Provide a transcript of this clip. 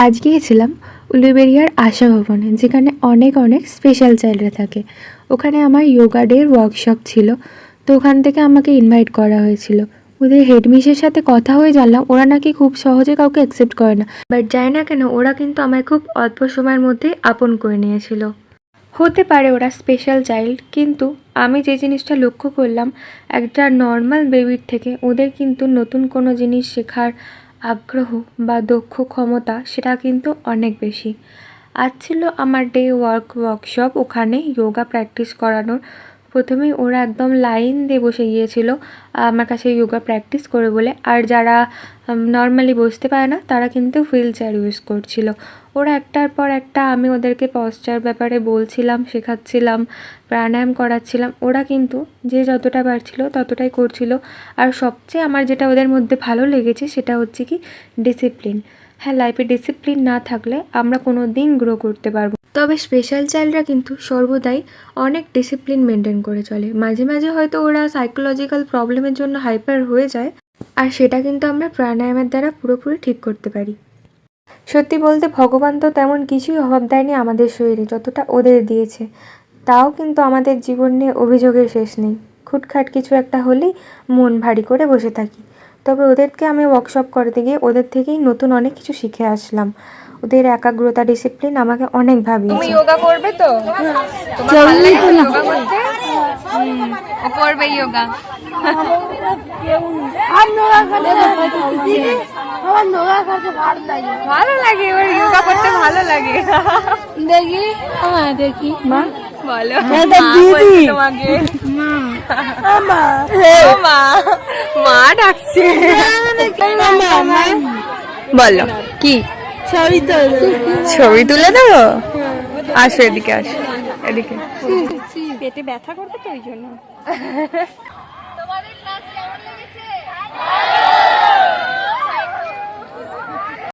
আজ গিয়েছিলাম উলুবেড়িয়ার আশা ভবনে, যেখানে অনেক অনেক স্পেশাল চাইল্ডরা থাকে। ওখানে আমার যোগা ডের ওয়ার্কশপ ছিল, তো ওখান থেকে আমাকে ইনভাইট করা হয়েছিল। ওদের হেডমিসের সাথে কথা হয়ে জানলাম ওরা নাকি খুব সহজে কাউকে অ্যাকসেপ্ট করে না, বাট জানি না কেন ওরা কিন্তু আমায় খুব অল্প সময়ের মধ্যেই আপন করে নিয়েছিল। হতে পারে ওরা স্পেশাল চাইল্ড, কিন্তু আমি যে জিনিসটা লক্ষ্য করলাম, একটা নর্মাল বেবির থেকে ওদের কিন্তু নতুন কোনো জিনিস শেখার আগ্রহ বা দক্ষ ক্ষমতা সেটা কিন্তু অনেক বেশি। আজ ছিল আমার ডে ওয়ার্কশপ, ওখানে যোগা প্র্যাকটিস করানোর। প্রথমেই ওরা একদম লাইন দিয়ে বসে গিয়েছিল আমার কাছে যোগা প্র্যাকটিস করে বলে, আর যারা নর্মালি বসতে পারে না তারা কিন্তু হুইল চেয়ার ইউজ করছিল। ওরা একটার পর একটা আমি ওদেরকে পশ্চার ব্যাপারে বলছিলাম, শেখাচ্ছিলাম, প্রাণায়াম করাচ্ছিলাম। ওরা কিন্তু যে যতটা পারছিল ততটাই করছিল। আর সবচেয়ে আমার যেটা ওদের মধ্যে ভালো লেগেছে সেটা হচ্ছে কি ডিসিপ্লিন। হ্যাঁ, লাইফে ডিসিপ্লিন না থাকলে আমরা কোনো দিন গ্রো করতে পারবো। তবে স্পেশাল চাইল্ডরা কিন্তু সর্বদাই অনেক ডিসিপ্লিন মেনটেন করে চলে। মাঝে মাঝে হয়তো ওরা সাইকোলজিক্যাল প্রবলেমের জন্য হাইপার হয়ে যায়, আর সেটা কিন্তু আমরা প্রাণায়ামের দ্বারা পুরোপুরি ঠিক করতে পারি। সত্যি বলতে ভগবান তো তেমন কিছুই অভাব দেয়নি আমাদের শরীরে যতটা ওদের দিয়েছে। তাও কিন্তু আমাদের জীবন নিয়ে অভিযোগের শেষ নেই। খুটখাট কিছু একটা হলেই মন ভারী করে বসে থাকি। তবে ওদেরকে আমি ওয়ার্কশপ করাতে গিয়ে ওদের থেকেই নতুন অনেক কিছু শিখে আসলাম। ওদের একাগ্রতা, ডিসিপ্লিন আমাকে অনেক ভাবিয়েছে। তুমি যোগা করবে তো? তোমার ভালো লাগে যোগা করতে? ও করবে যোগা। ভালো লাগে, ওর যোগা করতে ভালো লাগে। দেখি দেখি মা বলো দিদি তোমাকে মা ও মা, মা ডাকছে। বলো কি ছবি তুলে দেবো? আসো এদিকে, আসো এদিকে। পেটে ব্যথা করবে তো ওই জন্য।